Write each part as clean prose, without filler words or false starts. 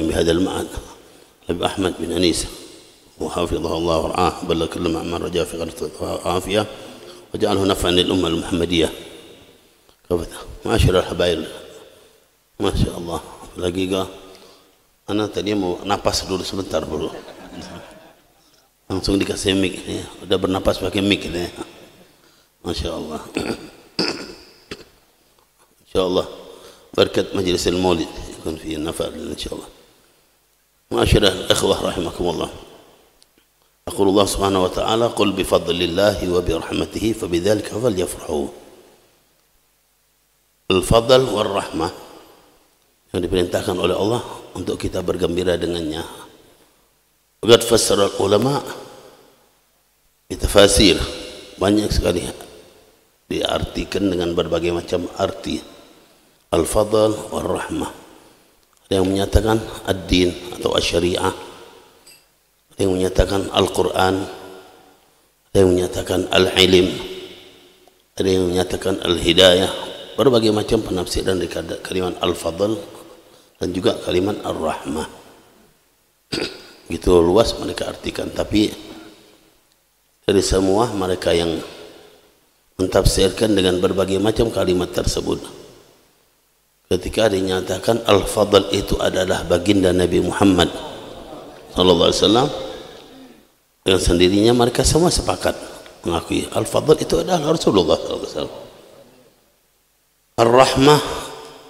بهذا المعنى أبي أحمد بن أنيس وحفظه الله ورعاه بلغ كل ما رجاء في غرة عافية وجعله نفعا للأمة المحمدية. معاشر الحبايب، ما شاء الله. Lagi anak tadi mau napas dulu sebentar bro, langsung dikasih mic ya. Udah bernapas pakai mic ya. Masya Allah. Insya Allah berkat majlis al-maulid yakun fi nafa' insya Allah. معاشر الأخوة رحمكم الله، يقول الله سبحانه وتعالى قل بفضل الله وبرحمته فبذلك فليفرحوا. الفضل والرحمة yang diperintahkan oleh Allah untuk kita bergembira dengannya. Qad fassara ulama bitafasir, banyak sekali diartikan dengan berbagai macam arti al-fadl wal rahmah. Ada yang menyatakan ad-din atau asy-syariah, ada yang menyatakan Al-Quran, ada yang menyatakan al-ilm, ada yang menyatakan al-hidayah. Berbagai macam penafsiran dari kalimat al-fadl dan juga kalimat ar-rahmah. Gitu luas mereka artikan, tapi dari semua mereka yang mentafsirkan dengan berbagai macam kalimat tersebut, ketika dinyatakan al-fadl itu adalah baginda Nabi Muhammad sallallahu alaihi wasallam, dengan sendirinya mereka semua sepakat mengakui al-fadl itu adalah Rasulullah sallallahu alaihi wasallam. Ar-rahmah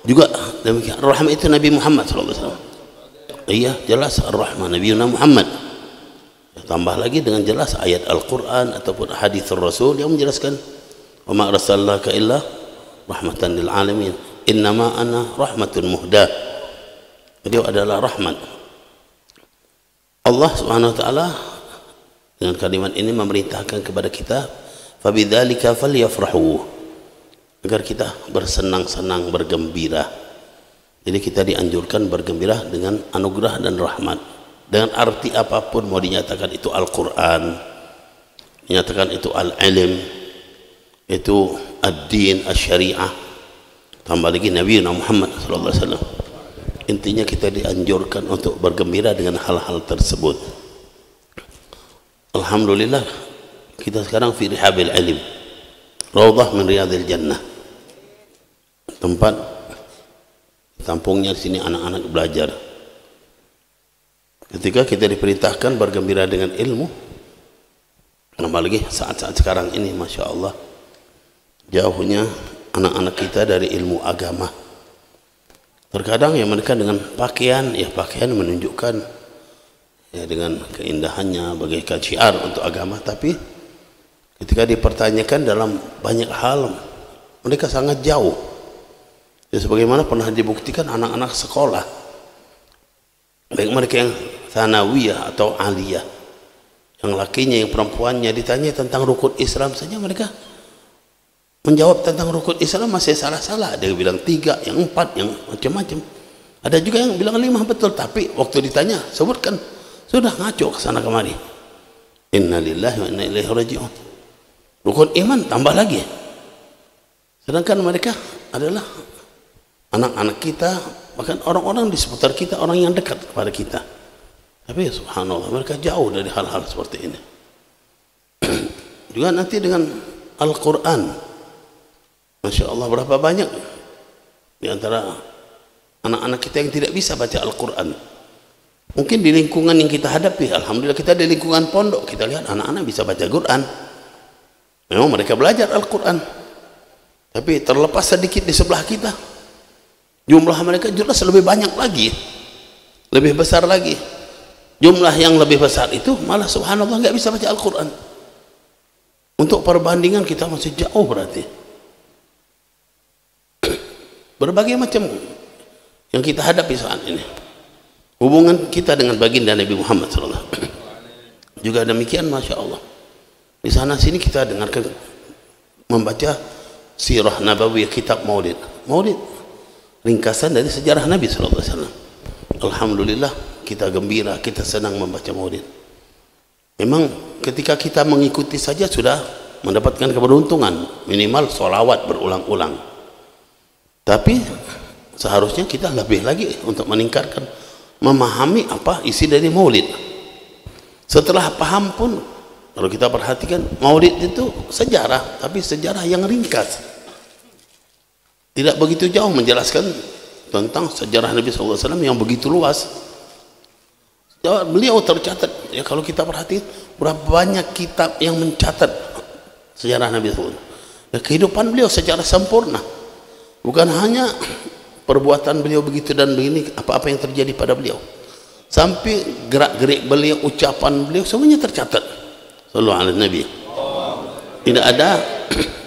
juga demikian, ar-rahmah itu Nabi Muhammad sallallahu alaihi wasallam. Iya, jelas ar-rahmah Nabi Muhammad. Tambah lagi dengan jelas ayat Al-Quran ataupun hadis Rasul yang menjelaskan wa ma arsalnaka illa rahmatan lil alamin. Innama ana rahmatun muhdah. Beliau adalah rahmat. Allah Subhanahu wa taala dengan kalimat ini memerintahkan kepada kita fabidzalika falyafrahu, agar kita bersenang-senang, bergembira. Jadi kita dianjurkan bergembira dengan anugerah dan rahmat, dengan arti apapun, mau dinyatakan itu Al-Quran, dinyatakan itu al-ilm, itu ad-din, asy-syariah, tambah lagi Nabi Muhammad sallallahu alaihi wasallam. Intinya kita dianjurkan untuk bergembira dengan hal-hal tersebut. Alhamdulillah kita sekarang fi rihabil ilm, raudhah min riyadil jannah, tempat tampungnya di sini anak-anak belajar. Ketika kita diperintahkan bergembira dengan ilmu, tambah lagi saat-saat sekarang ini, masya Allah, jauhnya anak-anak kita dari ilmu agama. Terkadang ya mereka dengan pakaian, ya pakaian menunjukkan ya dengan keindahannya bagaikan syiar untuk agama, tapi ketika dipertanyakan dalam banyak hal mereka sangat jauh. Ya, sebagaimana pernah dibuktikan anak-anak sekolah, baik mereka yang tsanawiyah atau aliyah, yang lakinya yang perempuannya ditanya tentang rukun Islam saja mereka menjawab tentang rukun Islam masih salah-salah. Ada yang bilang 3, yang 4, yang macam-macam. Ada juga yang bilang 5 betul, tapi waktu ditanya sebutkan sudah ngaco ke sana kemari. Inna lillahi wa inna ilaihi raji'un. Rukun iman tambah lagi. Sedangkan mereka adalah anak-anak kita, bahkan orang-orang di seputar kita, orang yang dekat kepada kita. Tapi subhanallah mereka jauh dari hal-hal seperti ini. Juga nanti dengan Al-Quran, masya Allah, berapa banyak di antara anak-anak kita yang tidak bisa baca Al-Quran. Mungkin di lingkungan yang kita hadapi, alhamdulillah kita di lingkungan pondok, kita lihat anak-anak bisa baca Quran, memang mereka belajar Al-Quran, tapi terlepas sedikit di sebelah kita, jumlah mereka jelas lebih banyak lagi, lebih besar lagi. Jumlah yang lebih besar itu malah subhanallah nggak bisa baca Al-Quran. Untuk perbandingan kita masih jauh berarti. Berbagai macam yang kita hadapi saat ini, hubungan kita dengan baginda Nabi Muhammad SAW juga demikian, masya Allah. Di sana sini kita dengarkan membaca sirah nabawiyah, kitab maulid, ringkasan dari sejarah Nabi SAW. Alhamdulillah kita gembira, kita senang membaca maulid. Memang ketika kita mengikuti saja sudah mendapatkan keberuntungan, minimal sholawat berulang-ulang. Tapi seharusnya kita lebih lagi untuk meningkatkan memahami apa isi dari maulid. Setelah paham pun, kalau kita perhatikan maulid itu sejarah, tapi sejarah yang ringkas, tidak begitu jauh menjelaskan tentang sejarah Nabi SAW yang begitu luas. Beliau tercatat, ya kalau kita perhatikan berapa banyak kitab yang mencatat sejarah Nabi SAW. Ya, kehidupan beliau secara sempurna, bukan hanya perbuatan beliau begitu dan begini, apa-apa yang terjadi pada beliau, sampai gerak-gerik beliau, ucapan beliau, semuanya tercatat. Sallallahu alaihi Nabi.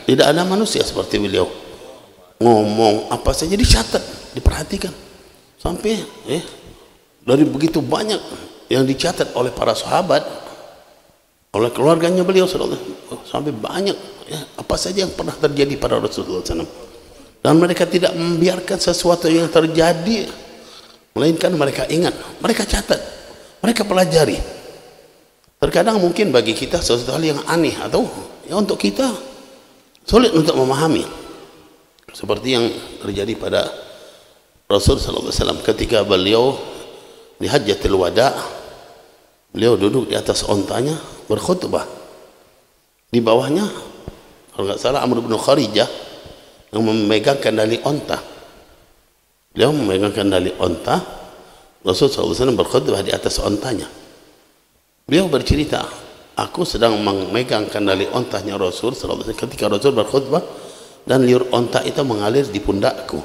Tidak ada manusia seperti beliau, ngomong apa saja dicatat, diperhatikan, sampai dari begitu banyak yang dicatat oleh para sahabat, oleh keluarganya beliau, sampai banyak ya, apa saja yang pernah terjadi pada Rasulullah SAW. Dan mereka tidak membiarkan sesuatu yang terjadi, melainkan mereka ingat, mereka catat, mereka pelajari. Terkadang mungkin bagi kita sesuatu hal yang aneh atau ya untuk kita sulit untuk memahami, seperti yang terjadi pada Rasul SAW ketika beliau di Hajjatul Wada. Beliau duduk di atas ontanya berkhutbah, di bawahnya kalau nggak salah Amr bin Kharijah yang memegang kendali onta. Beliau memegang kendali onta, Rasul SAW berkhutbah di atas ontanya. Beliau bercerita, aku sedang memegang kendali ontanya Rasul SAW ketika Rasul berkhutbah, dan liur onta itu mengalir di pundakku.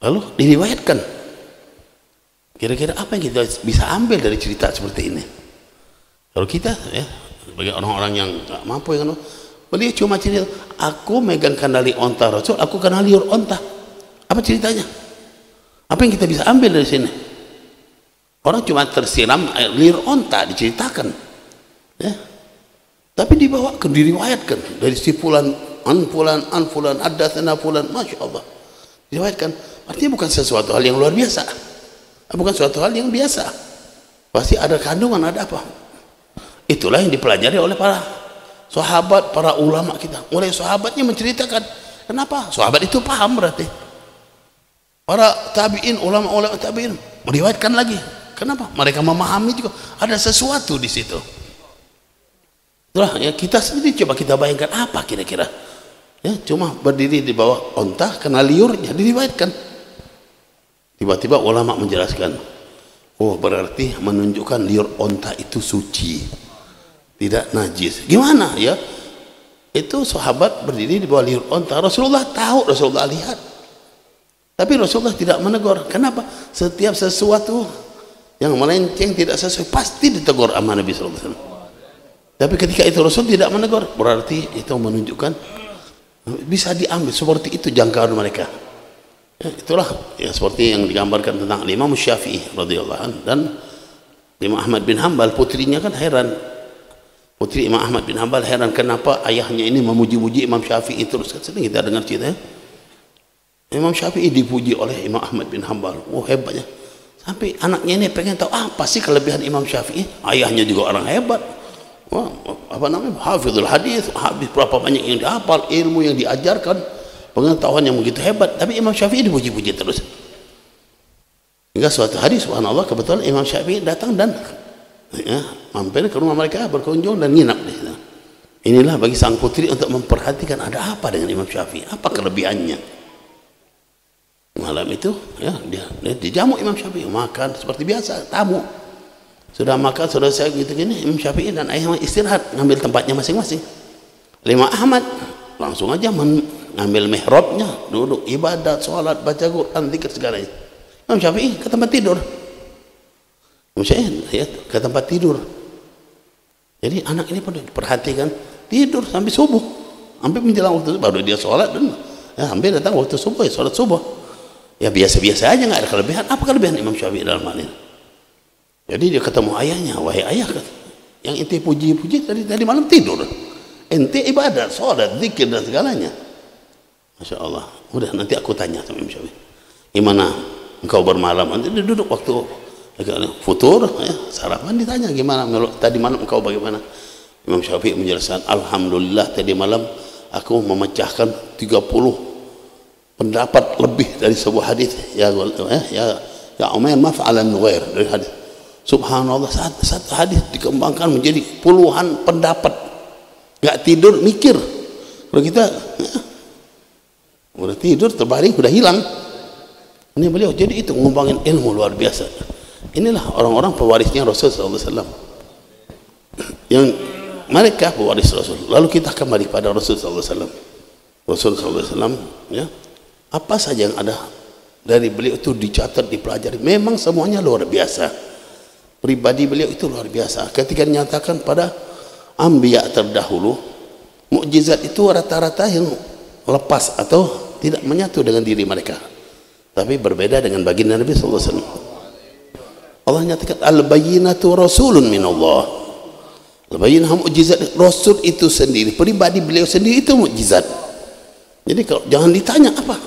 Lalu diriwayatkan, kira-kira apa yang kita bisa ambil dari cerita seperti ini? Kalau kita ya sebagai orang-orang yang nggak mampu, yang beliau cuma cerita, aku megang kendali onta Rasul, aku kenal liur onta. Apa ceritanya? Apa yang kita bisa ambil dari sini? Orang cuma tersiram liur onta diceritakan, ya. Tapi dibawakan, diriwayatkan dari si fulan, an fulan, haddatsana fulan, masya Allah, diriwayatkan. Artinya bukan sesuatu hal yang luar biasa, bukan suatu hal yang biasa, pasti ada kandungan, ada apa. Itulah yang dipelajari oleh para sahabat, para ulama kita. Mulai sahabatnya menceritakan, kenapa? Sahabat itu paham berarti. Para tabi'in, ulama-ulama tabi'in meriwayatkan lagi. Kenapa? Mereka memahami juga ada sesuatu di situ. Itulah ya, kita sendiri coba kita bayangkan apa kira-kira. Ya, cuma berdiri di bawah onta, kena liurnya, diriwayatkan. Tiba-tiba ulama menjelaskan, oh berarti menunjukkan liur onta itu suci, tidak najis. Gimana ya? Itu sahabat berdiri di bawah liur onta, Rasulullah tahu, Rasulullah lihat, tapi Rasulullah tidak menegur. Kenapa? Setiap sesuatu yang melenceng tidak sesuai pasti ditegur sama Nabi SAW. Tapi ketika itu Rasul tidak menegur, berarti itu menunjukkan bisa diambil seperti itu jangkauan mereka. Ya, itulah ya seperti yang digambarkan tentang Imam Syafi'i radhiyallahu anhu, dan Imam Ahmad bin Hanbal, putrinya kan heran. Putri Imam Ahmad bin Hanbal heran kenapa ayahnya ini memuji-muji Imam Syafi'i terus. Sering kita dengar cerita ya. Imam Syafi'i dipuji oleh Imam Ahmad bin Hanbal. Oh hebatnya. Sampai anaknya ini pengen tahu apa sih kelebihan Imam Syafi'i. Ayahnya juga orang hebat. Wah, apa namanya? Hafizul hadis, habis berapa banyak yang dihafal, ilmu yang diajarkan, pengetahuan yang begitu hebat. Tapi Imam Syafi'i dipuji-puji terus. Hingga suatu hari subhanallah kebetulan Imam Syafi'i datang dan ya, mampir ke rumah mereka, berkunjung dan nginap di situ. Inilah bagi sang putri untuk memperhatikan ada apa dengan Imam Syafi'i, apa kelebihannya. Malam itu ya dia dijamu Imam Syafi'i, makan seperti biasa tamu. Sudah makan, sudah saya gitu gini, Imam Syafi'i dan ayah istirahat, ngambil tempatnya masing-masing. Imam Ahmad langsung aja ngambil mihrabnya, duduk ibadat, sholat, baca Quran, zikir segalanya. Imam Syafi'i ke tempat tidur. Imam Syafi'i ya, ke tempat tidur. Jadi anak ini perhatikan, tidur sampai subuh, sampai menjelang waktu baru dia sholat, dan ya, hampir datang waktu subuh ya sholat subuh. Ya biasa-biasa aja, nggak ada kelebihan. Apa kelebihan Imam Syafi'i dalam hal ini? Jadi dia ketemu ayahnya, wahai ayah, yang ente puji-puji tadi malam tidur, ente ibadat, sholat, zikir dan segalanya. Masya Allah. Udah nanti aku tanya sama Imam Syafi'i, gimana engkau bermalam? Nanti dia duduk waktu futur, ya, sarapan, ditanya gimana tadi malam engkau bagaimana? Imam Syafi'i menjelaskan, alhamdulillah tadi malam aku memecahkan 30 pendapat lebih dari sebuah hadis. Ya Ya Umair ma fa'ala Nughair, dari hadis. Subhanallah, satu hadis dikembangkan menjadi puluhan pendapat. Gak tidur mikir. Kalau kita udah tidur terbaring udah hilang. Ini beliau, jadi itu ngembangin ilmu luar biasa. Inilah orang-orang pewarisnya Rasul sallallahu alaihi wasallam. Yang mereka pewaris Rasul. Lalu kita kembali pada Rasul sallallahu alaihi wasallam. Rasul sallallahu alaihi wasallam, ya. Apa saja yang ada dari beliau itu dicatat, dipelajari. Memang semuanya luar biasa. Pribadi beliau itu luar biasa. Ketika dinyatakan pada anbiya terdahulu, mukjizat itu rata-rata yang lepas atau tidak menyatu dengan diri mereka. Tapi berbeda dengan baginda Nabi sallallahu alaihi wasallam. Allah nyatakan al-bayyinatu rasulun minallah. Al-bayyinah mukjizat Rasul itu sendiri, pribadi beliau sendiri itu mukjizat. Jadi kalau jangan ditanya apa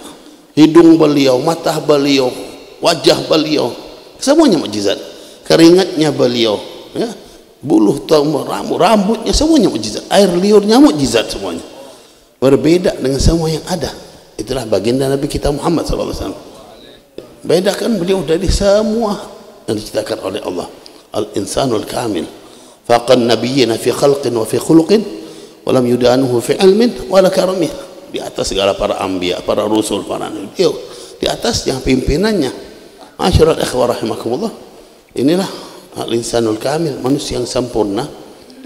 hidung beliau, mata beliau, wajah beliau, semuanya mukjizat. Keringatnya beliau, ya, buluh rambutnya semuanya mukjizat. Air liurnya mukjizat semuanya. Berbeda dengan semua yang ada. Itulah baginda Nabi kita Muhammad sallallahu alaihi wasallam. Bedakan beliau dari semua yang diciptakan oleh Allah. Al-insanul kamil. Faqan nabiyyina fi khalqin wa fi khuluqin wa lam yudanuhu fi ilmin wa la karamih. Di atas segala para anbiya, para rasul, para nabi. Di atas yang pimpinannya. Masyaallah ikhwah rahimakumullah. Inilah al-insanul kamil, manusia yang sempurna.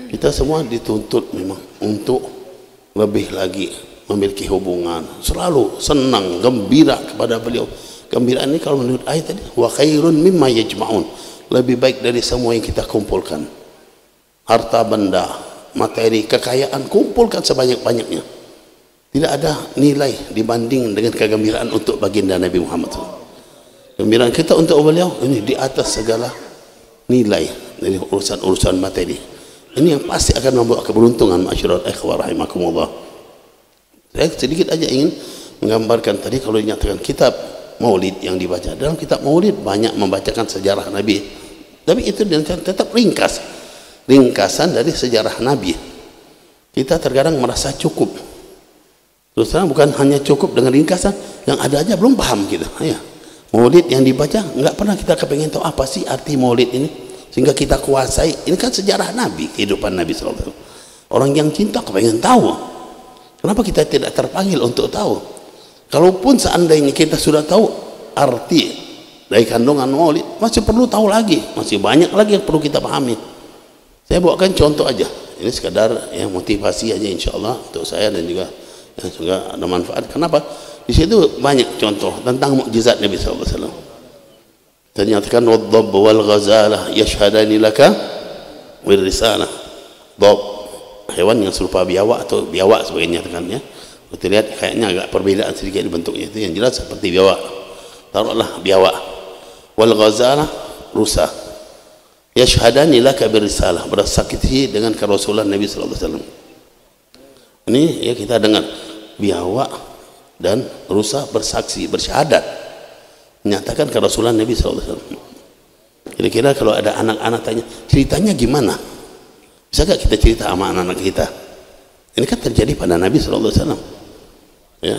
Kita semua dituntut memang untuk lebih lagi memiliki hubungan, selalu senang, gembira kepada beliau. Gembira ini kalau menurut ayat tadi, wa khairun mimma yajma'un, lebih baik dari semua yang kita kumpulkan. Harta benda, materi, kekayaan, kumpulkan sebanyak-banyaknya. Tidak ada nilai dibanding dengan kegembiraan untuk baginda Nabi Muhammad SAW. Gembiraan kita untuk beliau ini di atas segala nilai dari urusan-urusan materi. Ini yang pasti akan membawa keberuntungan. Masyaallah ikhwah rahimakumullah. Saya sedikit aja ingin menggambarkan tadi kalau dinyatakan kitab Maulid yang dibaca. Dalam kitab Maulid banyak membacakan sejarah Nabi. Tapi itu tetap ringkasan dari sejarah Nabi. Kita terkadang merasa cukup. Terus terang bukan hanya cukup dengan ringkasan, yang ada aja belum paham kita. Ya. Maulid yang dibaca nggak pernah kita kepengen tahu apa sih arti Maulid ini sehingga kita kuasai. Ini kan sejarah Nabi, kehidupan Nabi SAW. Orang yang cinta kepengen tahu. Kenapa kita tidak terpanggil untuk tahu? Kalaupun seandainya kita sudah tahu arti dari kandungan Maulid, masih perlu tahu lagi, masih banyak lagi yang perlu kita pahami. Saya bawakan contoh aja. Ini sekadar yang motivasi aja insyaallah untuk saya dan juga ada manfaat. Kenapa? Di situ banyak contoh tentang mukjizat Nabi sallallahu alaihi wasallam. Ternyatakan wad-dhabb wal ghazalah yashhadani laka bir risalah. Dhabb, hewan yang serupa biawak atau biawak sebagainya tekannya. Kita lihat kayaknya agak perbedaan sedikit di bentuknya, itu yang jelas seperti biawak. Taruhlah biawak. Wal ghazalah, rusa. Yashhadani laka bir risalah, bersaksi dengan kerasulan Nabi sallallahu alaihi wasallam. Ini ya kita dengar biawak dan rusa bersaksi, bersyahadat menyatakan kerasulan Nabi SAW. Kira-kira kalau ada anak-anak tanya ceritanya gimana, bisa gak kita cerita sama anak-anak kita? Ini kan terjadi pada Nabi SAW. Ya,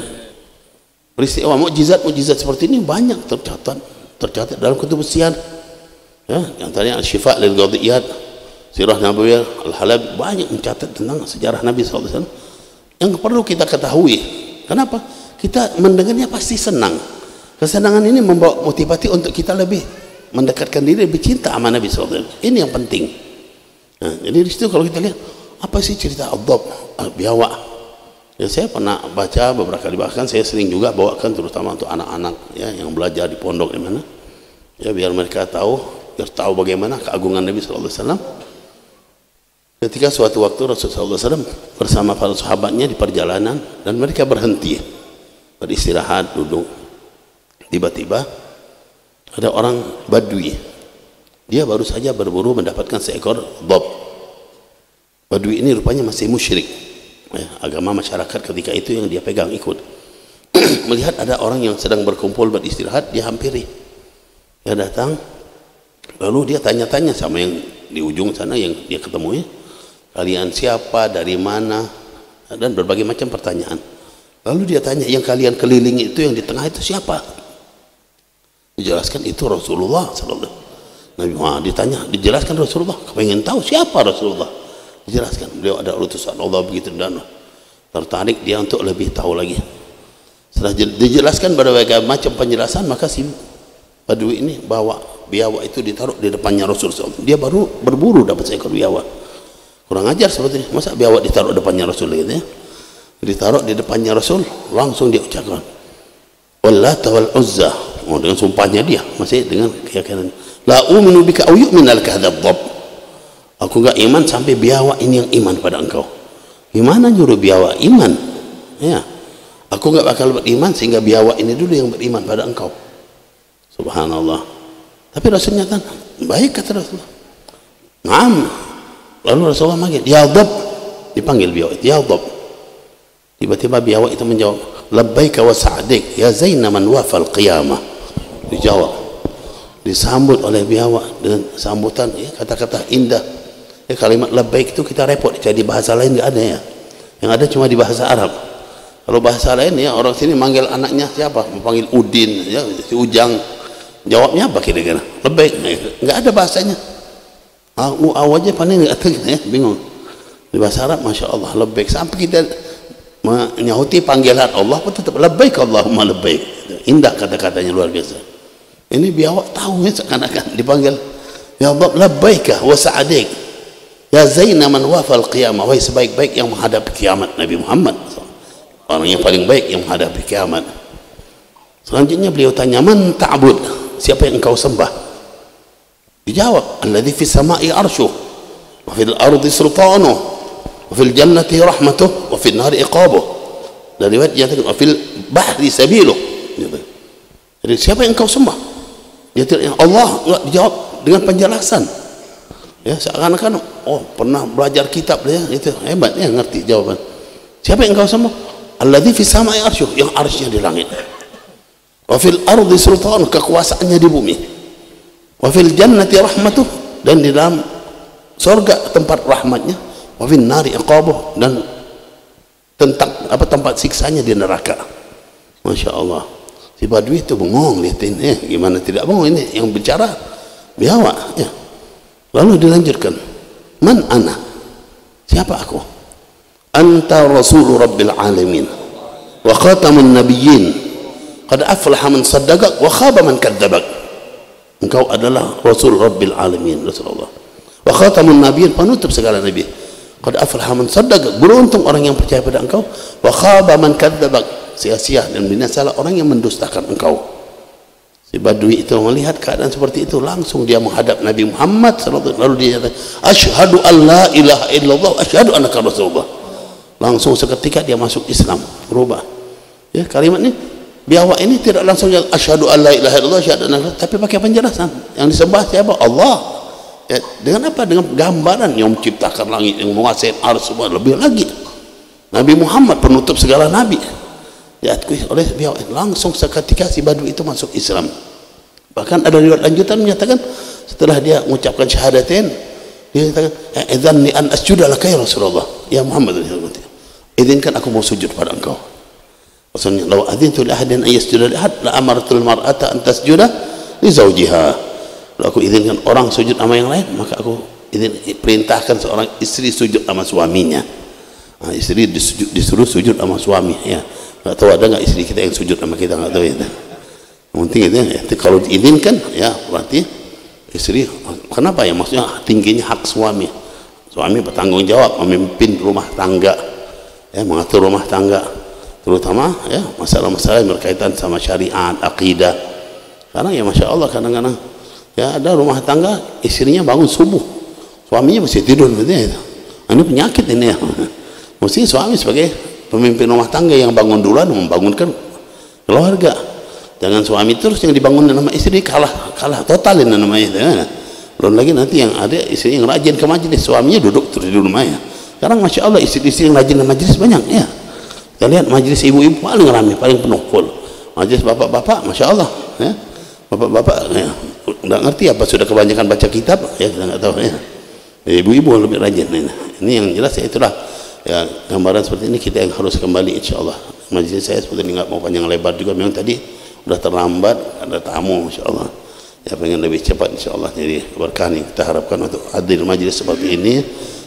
peristiwa mukjizat seperti ini banyak tercatat dalam kutub siyar. Ya, antaranya Al-Syifa lil Ghadiyat, Sirah Nabawiyah, Al-Halab, banyak mencatat tentang sejarah Nabi SAW. Yang perlu kita ketahui, kenapa? Kita mendengarnya pasti senang. Kesenangan ini membawa motivasi untuk kita lebih mendekatkan diri, lebih cinta sama Nabi SAW. Ini yang penting. Nah, jadi di situ kalau kita lihat, apa sih cerita ad-dhabb, biawak? Ya, saya pernah baca beberapa kali, bahkan saya sering juga bawakan terutama untuk anak-anak ya yang belajar di pondok di mana. Ya, biar mereka tahu bagaimana keagungan Nabi SAW. Ketika suatu waktu Rasulullah SAW bersama para sahabatnya di perjalanan dan mereka berhenti beristirahat, duduk. Tiba-tiba ada orang Badui, dia baru saja berburu mendapatkan seekor dhabb. Badui ini rupanya masih musyrik ya, agama masyarakat ketika itu yang dia pegang ikut. Melihat ada orang yang sedang berkumpul beristirahat, dia hampiri, dia datang, lalu dia tanya-tanya sama yang di ujung sana yang dia ketemu, ya, kalian siapa, dari mana, dan berbagai macam pertanyaan. Lalu dia tanya, yang kalian kelilingi itu yang di tengah itu siapa? Dijelaskan itu Rasulullah sallallahu Nabi Muhammad ditanya, dijelaskan Rasulullah, pengen tahu siapa Rasulullah, dijelaskan beliau ada utusan Allah begitu, dan tertarik dia untuk lebih tahu lagi. Setelah dijelaskan berbagai macam penjelasan, maka si Badui ini bawa biawak itu ditaruh di depannya Rasul SAW. Dia baru berburu dapat seekor biawak. Kurang ajar sebetulnya, masa biawak ditaruh depannya Rasul gitu ya. Ditaruh di depannya Rasul, langsung dia ucapkan Wallata wal Uzza, dengan sumpahnya dia, masih dengan keyakinan, la uminu bika au yu'minal kahadzab. Aku enggak iman sampai biawak ini yang iman pada engkau. Gimana nyuruh biawak iman? Ya, aku enggak bakal beriman sehingga biawak ini dulu yang beriman pada engkau. Subhanallah. Tapi Rasul nyata baik, kata Rasulullah. Naam. Lalu Rasulullah manggil, ya Dhab, dipanggil biawak itu, ya Dhab. Tiba-tiba biawak itu menjawab, labbaika wa sa'dik ya zaina man wafal qiyamah. Dijawab, disambut oleh biawak dengan sambutan ya, kata-kata indah ya. Kalimat labbaik itu kita repot jadi bahasa lain nggak ada ya, yang ada cuma di bahasa Arab. Kalau bahasa lain ya, orang sini manggil anaknya siapa, memanggil Udin ya, si Ujang, jawabnya apa kira-kira? Labbaik, nggak ada bahasanya. Aja paling nggak tahu ya, bingung. Di bahasa Arab masya Allah labbaik, sampai kita menyahuti panggilan Allah pun tetap labbaik Allahumma labbaik. Indah kata-katanya, luar biasa. Ini biawak tahu ya, seakan-akan dipanggil ya Allah labbaika wa sa'adik ya zaina man wafal qiyamah, wahai sebaik-baik yang menghadapi kiamat, Nabi Muhammad orang yang paling baik yang menghadapi kiamat. Selanjutnya beliau tanya, man ta'bud, siapa yang engkau sembah? Dijawab, alladzi fis sama'i arshuh wa fil ardi sultanuh wa fil jannati rahmatuh wa fil nari iqabuh. Dari riwayat yang wa fil bahri sabiluh. Jadi siapa yang engkau sembah? Dia tidak, Allah. Enggak, dijawab dengan penjelasan ya, seakan-akan oh pernah belajar kitab dia, itu hebat ya, ngerti jawaban. Siapa yang engkau sembah? Alladzi fis sama'i arshuh, yang arsy-nya di langit, wa fil ardi sultan, kekuasaannya di bumi, wa fil jannati rahmatuh, dan di dalam surga tempat rahmatnya, wa fil nari iqabuh, dan tentang apa tempat siksanya di neraka. Masya Allah. Si Badui itu bengong lihatin, gimana tidak bengong, ini yang bicara biawak ya. Lalu dilanjutkan, man ana, siapa aku? Anta rasul rabbil alamin wa khatamun nabiyyin qad aflaha man saddaqak wa khaba man kadzdzabak. Engkau adalah rasul rabbil alamin, Rasulullah, wa khatamun nabiyyin, penutup segala nabi. Qad aflaha man saddaqak, beruntung orang yang percaya pada engkau, wa khaba man kadzdzabak, sia-sia dan binasalah orang yang mendustakan engkau. Si Badui itu melihat keadaan seperti itu, langsung dia menghadap Nabi Muhammad sallallahu alaihi wasallam, lalu dia kata, asyhadu an la ilaha illallah asyhadu annaka rasulullah. Langsung seketika dia masuk Islam, berubah ya. Kalimat ini, biawak ini tidak langsung asyhadu an la ilaha illallah asyhadu annaka, tapi pakai penjelasan. Yang disembah siapa? Allah ya. Dengan apa? Dengan gambaran yang menciptakan langit, yang menguasai arsy, lebih lagi Nabi Muhammad penutup segala nabi, diakui oleh biawak. Langsung seketika si Badui itu masuk Islam. Bahkan ada riwayat lanjutan menyatakan setelah dia mengucapkan syahadatain, dia katakan, idzanni an asjuda laka ya Rasulullah, ya Muhammad, izinkan aku mau sujud pada engkau. Maksudnya, law adzintu li ahadin an yasjuda li ahad la amartul mar'ata an tasjuda li zawjiha. Kalau aku izinkan orang sujud sama yang lain, maka aku perintahkan seorang istri sujud sama suaminya. Nah, istri disuruh sujud sama suami ya. Nggak tahu ada nggak istri kita yang sujud sama kita, nggak tahu ya. Yang penting itu ya, kalau diizinkan ya berarti istri. Kenapa ya? Maksudnya tingginya hak suami. Suami bertanggung jawab memimpin rumah tangga ya, mengatur rumah tangga, terutama ya masalah-masalah yang berkaitan sama syariat, akidah. Karena ya masya Allah kadang-kadang ya ada rumah tangga istrinya bangun subuh, suaminya masih tidur gitu ya. Ini penyakit ini ya. Mesti suami sebagai pemimpin rumah tangga yang bangun duluan membangunkan keluarga. Jangan suami terus yang dibangun nama istri, kalah totalin namanya itu ya. Belum lagi nanti yang ada istri yang rajin ke majelis, suaminya duduk terus di rumahnya. Sekarang masya Allah istri-istri yang rajin ke majelis banyak ya. Kita lihat majelis ibu-ibu paling ramai, paling penuh full. Majelis bapak-bapak masya Allah ya. Bapak-bapak ya, nggak ngerti apa sudah kebanyakan baca kitab ya, kita nggak tahu ya. Ibu-ibu lebih rajin. Ini yang jelas ya, itulah ya, gambaran seperti ini kita yang harus kembali insya Allah. Majelis saya seperti ini nggak mau panjang lebar juga, memang tadi Udah terlambat, ada tamu insyaallah. Ya pengen lebih cepat insyaallah. Jadi berkah ini kita harapkan untuk hadir majlis seperti ini,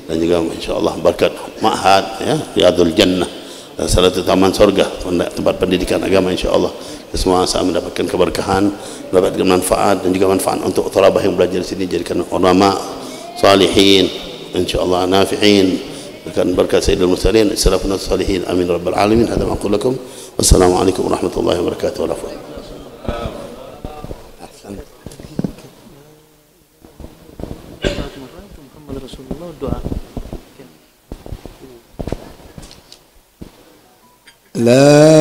dan juga insyaallah berkat ma'had ya Riyadul Jannah, salah satu taman surga, tempat pendidikan agama insyaallah. Semua sama mendapatkan keberkahan, mendapatkan manfaat, dan juga manfaat untuk thalabah yang belajar di sini jadikan ulama salihin insyaallah nafi'in, akan berkat sayyidul mursalin salafun salihin, amin rabbal alamin. Hadza ma aqulu lakum, wassalamualaikum warahmatullahi wabarakatuh. لا